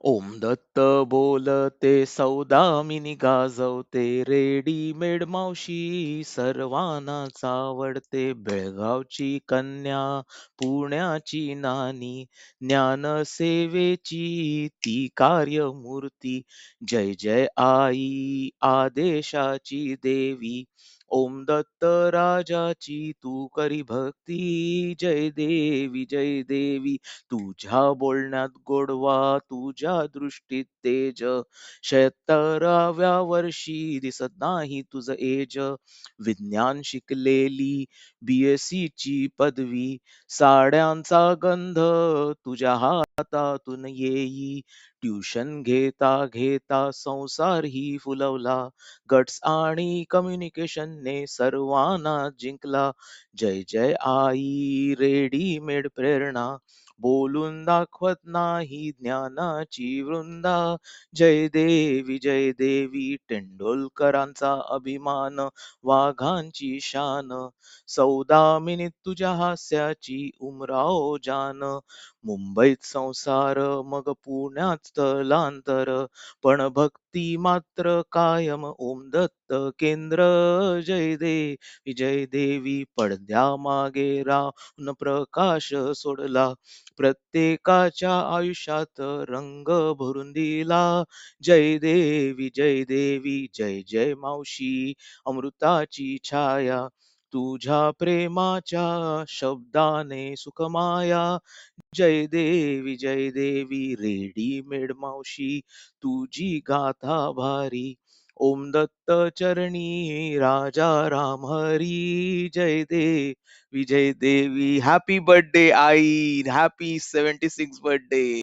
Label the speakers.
Speaker 1: ओम दत्त बोलते सौदामिनी गाजवते रेडीमेड मावशी सर्वांनाच आवडते बेळगावची कन्या पुण्याची नानी ज्ञानसेवेची ती कार्यमूर्ती जय जय आई आदेशाची देवी ओम दत्त राजाची तू करी भक्ती जय देवी तुझ्या बोलण्यात गोडवा तुझ्या दृष्टीत तेज 76व्या वर्षी दिसत नाही तुझं एज विज्ञान शिकलेली BSc ची पदवी साड्यांचा गंध तुझ्या हातातून येई ट्युशन घेता घेता संसार ही फुलवला गट्स आणि कम्युनिकेशनने सर्वांना जिंकला जय जय आई रेडीमेड प्रेरणा बोलून दाखवत नाही ज्ञानाची वृंदा जय देवी तेंडुलकरांचा अभिमान वाघांची शान सौदामिनी तुझ्या हास्याची उमराव जान मुंबईत संसार मग पुण्यात स्थलांतर पण भक्ती मात्र कायम ओम दत्त केंद्र जय देवी पडद्यामागे राहून प्रकाश सोडला प्रत्येकाच्या आयुष्यात रंग भरून दिला जय देवी जय जय मावशी अमृताची छाया तुझ्या प्रेमाच्या शब्दाने सुखमाया जय देवी रेडीमेड मावशी तुझी गाथा भारी ओम दत्त चरणी राजा राम हरी जय देवी हॅपी बर्थडे आई हॅपी 76 बर्थडे